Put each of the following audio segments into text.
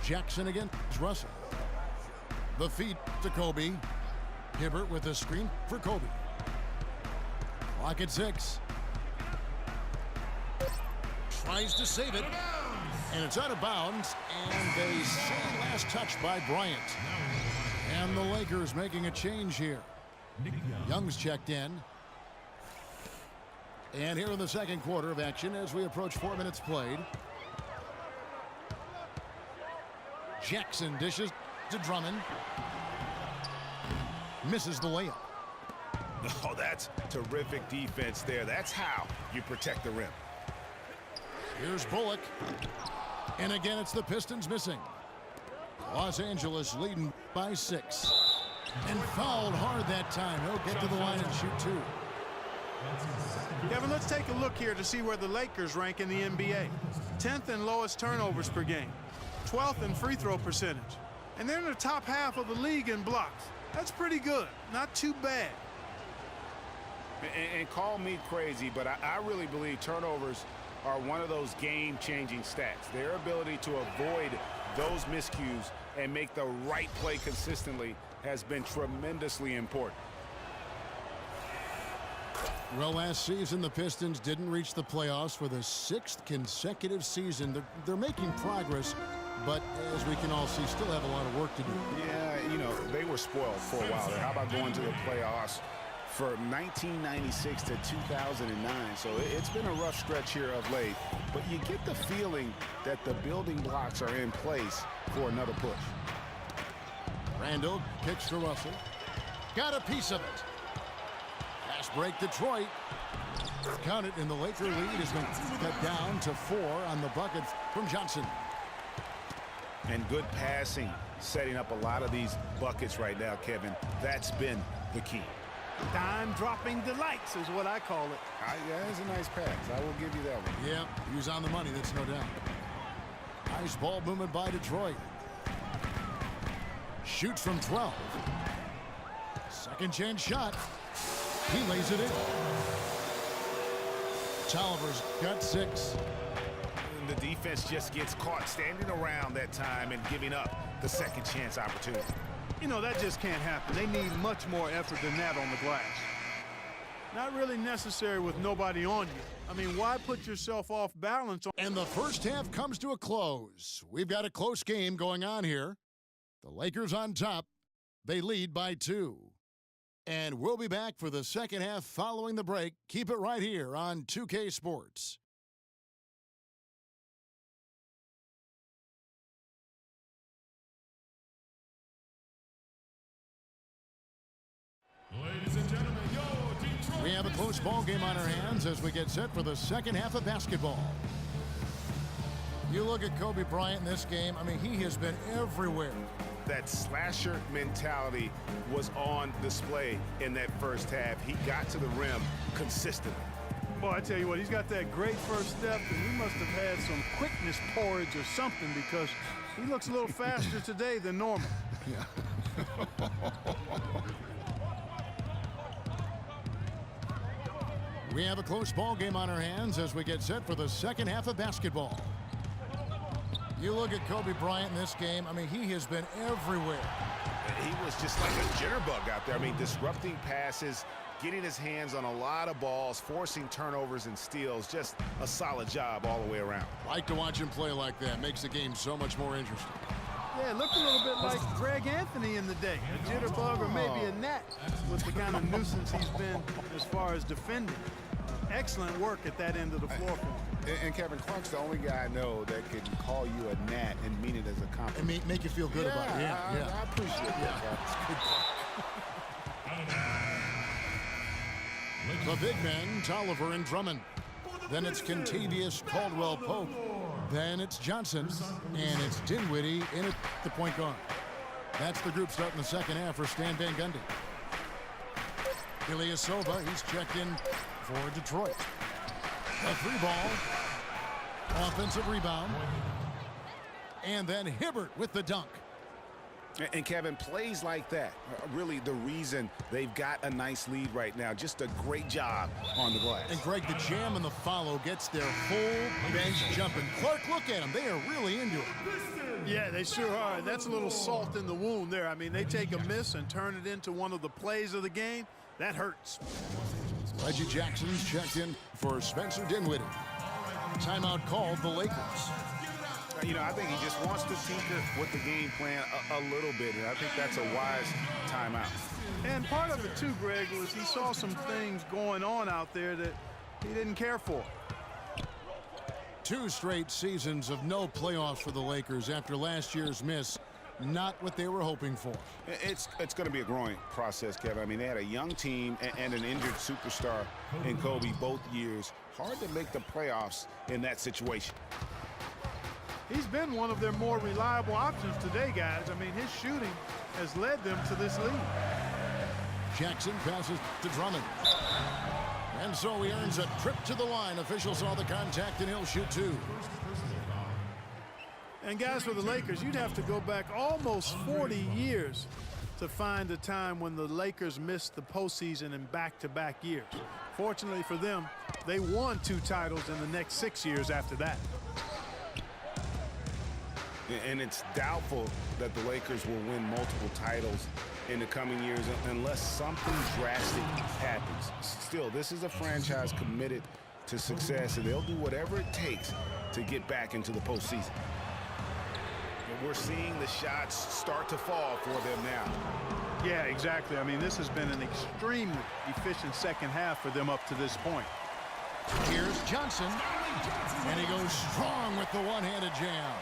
Jackson against Russell. The feed to Kobe. Hibbert with a screen for Kobe. Clock at 6. Tries to save it. And it's out of bounds. And they say last touch by Bryant. And the Lakers making a change here. Young's checked in. And here in the second quarter of action as we approach 4 minutes played. Jackson dishes to Drummond. Misses the layup. Oh, that's terrific defense there. That's how you protect the rim. Here's Bullock. And again, it's the Pistons missing. Los Angeles leading by 6. And fouled hard that time. He'll get to the line and shoot 2. Kevin, let's take a look here to see where the Lakers rank in the NBA. 10th in lowest turnovers per game. 12th in free throw percentage. And they're in the top half of the league in blocks. That's pretty good. Not too bad. And call me crazy, but I really believe turnovers are one of those game-changing stats. Their ability to avoid those miscues and make the right play consistently has been tremendously important. Well, last season, the Pistons didn't reach the playoffs for the 6th consecutive season. They're making progress, but as we can all see, still have a lot of work to do. Yeah, you know, they were spoiled for a while there. How about going to the playoffs for 1996 to 2009? So it's been a rough stretch here of late, but you get the feeling that the building blocks are in place for another push. Randall kicks to Russell. Got a piece of it. Fast break Detroit. Count it, and the Laker lead is going to cut down to 4 on the bucket from Johnson. And good passing, setting up a lot of these buckets right now, Kevin. That's been the key. Dime-dropping delights is what I call it. Yeah, that's a nice pass. I will give you that one. Yeah, he was on the money, that's no doubt. Nice ball movement by Detroit. Shoots from 12. Second chance shot. He lays it in. Tolliver's got 6. And the defense just gets caught standing around that time and giving up the second chance opportunity. You know, that just can't happen. They need much more effort than that on the glass. Not really necessary with nobody on you. I mean, why put yourself off balance? And the first half comes to a close. We've got a close game going on here. The Lakers on top. They lead by 2. And we'll be back for the second half following the break. Keep it right here on 2K Sports. Ladies and gentlemen, Detroit. We have a close ball game on our hands as we get set for the second half of basketball. You look at Kobe Bryant in this game, I mean, he has been everywhere. That slasher mentality was on display in that first half. He got to the rim consistently. Boy, I tell you what, he's got that great first step, and he must have had some quickness porridge or something because he looks a little faster today than normal. Yeah. We have a close ball game on our hands as we get set for the second half of basketball. You look at Kobe Bryant in this game, I mean, he has been everywhere. He was just like a jitterbug out there. I mean, disrupting passes, getting his hands on a lot of balls, forcing turnovers and steals. Just a solid job all the way around. Like to watch him play like that. Makes the game so much more interesting. Yeah, it looked a little bit like Greg Anthony in the day. A jitterbug or maybe a gnat with the kind of nuisance he's been as far as defending. Excellent work at that end of the floor for him. And Kevin, Clark's the only guy I know that can call you a gnat and mean it as a compliment. And make you feel good about it. Yeah, I appreciate that. Good the big men, Tolliver and Drummond. Then it's Contavious Caldwell-Pope. Then it's Johnson. And it's Dinwiddie in at the point guard. That's the group starting the second half for Stan Van Gundy. Ilyasova, he's checked in for Detroit. A 3 ball. Offensive rebound. And then Hibbert with the dunk. And Kevin, plays like that are really the reason they've got a nice lead right now. Just a great job on the glass. And Greg, the jam and the follow gets their whole bench jumping. Clark, look at them. They are really into it. Yeah, they sure are. That's a little salt in the wound there. I mean, they take a miss and turn it into one of the plays of the game. That hurts. Reggie Jackson's checked in for Spencer Dinwiddie. Timeout called the Lakers. You know, I think he just wants to tinker with the game plan a little bit, and I think that's a wise timeout. And part of it, too, Greg, was he saw some things going on out there that he didn't care for. 2 straight seasons of no playoffs for the Lakers after last year's miss. Not what they were hoping for. It's going to be a growing process, Kevin. I mean, they had a young team and an injured superstar in Kobe both years. Hard to make the playoffs in that situation. He's been one of their more reliable options today, guys. I mean, his shooting has led them to this lead. Jackson passes to Drummond. And so he earns a trip to the line. Officials saw the contact, and he'll shoot 2. And guys, for the Lakers, you'd have to go back almost 40 years to find a time when the Lakers missed the postseason in back-to-back years. Fortunately for them, they won 2 titles in the next 6 years after that. And it's doubtful that the Lakers will win multiple titles in the coming years unless something drastic happens. Still, this is a franchise committed to success, and they'll do whatever it takes to get back into the postseason. And we're seeing the shots start to fall for them now. Yeah, exactly. I mean, this has been an extremely efficient second half for them up to this point. Here's Johnson, and he goes strong with the one-handed jam.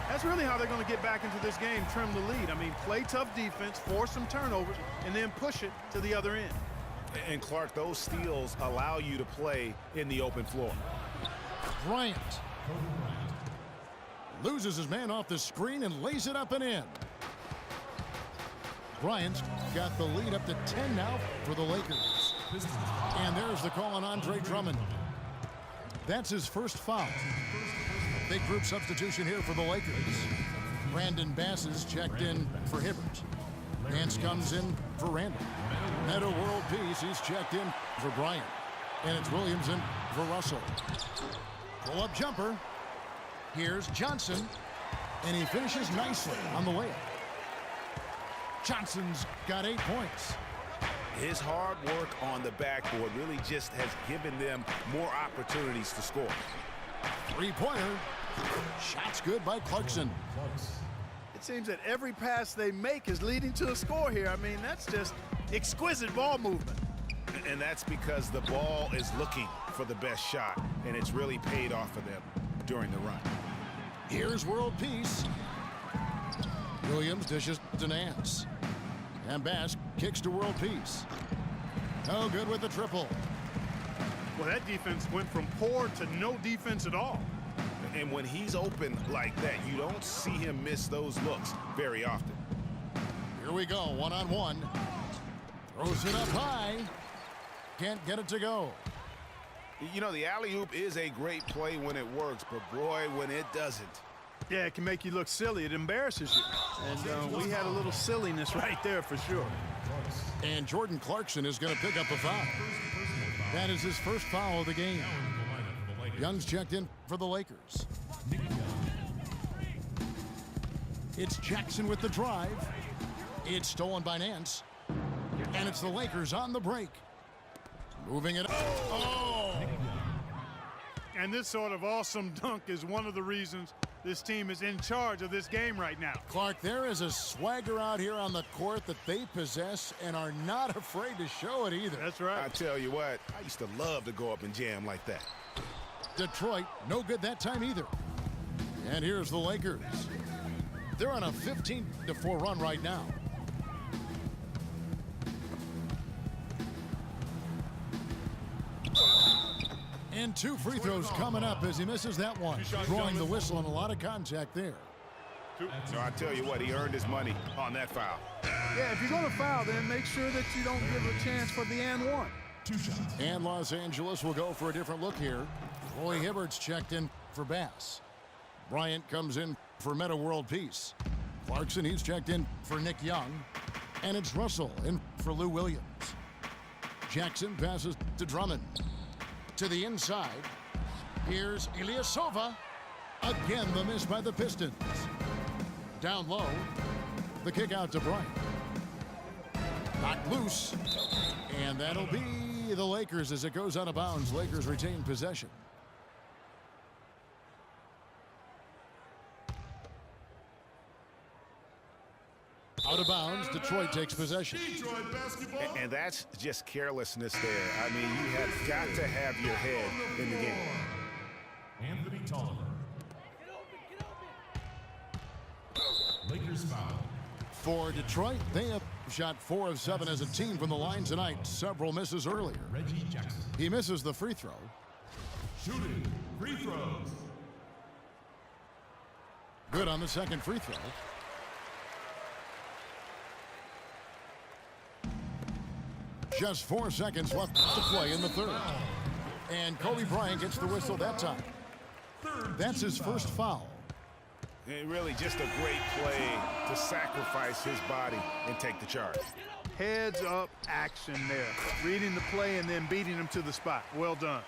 That's really how they're going to get back into this game, trim the lead. I mean, play tough defense, force some turnovers, and then push it to the other end. And Clark, those steals allow you to play in the open floor. Bryant loses his man off the screen and lays it up and in. Bryant's got the lead up to 10 now for the Lakers. And there's the call on Andre Drummond. That's his first foul. Big group substitution here for the Lakers. Brandon Bass is checked in for Hibbert. Nance comes in for Randall. Meta World Peace, he's checked in for Bryant. And it's Williamson for Russell. Pull-up jumper. Here's Johnson. And he finishes nicely on the layup. Johnson's got 8 points. His hard work on the backboard really just has given them more opportunities to score. 3-pointer. Shot's good by Clarkson. It seems that every pass they make is leading to a score here. I mean, that's just exquisite ball movement. And that's because the ball is looking for the best shot, and it's really paid off for them during the run. Here's World Peace. Williams dishes to Nance. And Bass kicks to World Peace. No good with the triple. Well, that defense went from poor to no defense at all. And when he's open like that, you don't see him miss those looks very often. Here we go, one-on-one. Throws it up high. Can't get it to go. You know, the alley-oop is a great play when it works, but boy, when it doesn't. Yeah, it can make you look silly. It embarrasses you. And we had a little silliness right there for sure. And Jordan Clarkson is going to pick up a foul. That is his first foul of the game. Young's checked in for the Lakers. It's Jackson with the drive. It's stolen by Nance. And it's the Lakers on the break. Moving it up. Oh! And this sort of awesome dunk is one of the reasons this team is in charge of this game right now. Clark, there is a swagger out here on the court that they possess and are not afraid to show it either. That's right. I tell you what, I used to love to go up and jam like that. Detroit, no good that time either. And here's the Lakers. They're on a 15-4 run right now. And 2 free throws coming up as he misses that one. Drawing the whistle and a lot of contact there. No, I tell you what, he earned his money on that foul. Yeah, if you're going to foul, then make sure that you don't give a chance for the and one. And Los Angeles will go for a different look here. Roy Hibbert's checked in for Bass. Bryant comes in for Meta World Peace. Clarkson, he's checked in for Nick Young. And it's Russell in for Lou Williams. Jackson passes to Drummond. To the inside. Here's Ilyasova. Again, the miss by the Pistons. Down low. The kick out to Bryant. Knocked loose. And that'll be the Lakers as it goes out of bounds. Lakers retain possession. Out of bounds, Detroit takes possession. Detroit basketball. And that's just carelessness there. I mean, you have got to have your head in the game. Anthony Tolliver. Lakers foul. For Detroit, they have shot 4 of 7 as a team from the line tonight. Several misses earlier. Reggie Jackson. He misses the free throw. Shooting. Free throws. Good on the second free throw. Just 4 seconds left to play in the third. And Kobe Bryant gets the whistle that time. That's his first foul. And really just a great play to sacrifice his body and take the charge. Heads up action there. Reading the play and then beating him to the spot. Well done.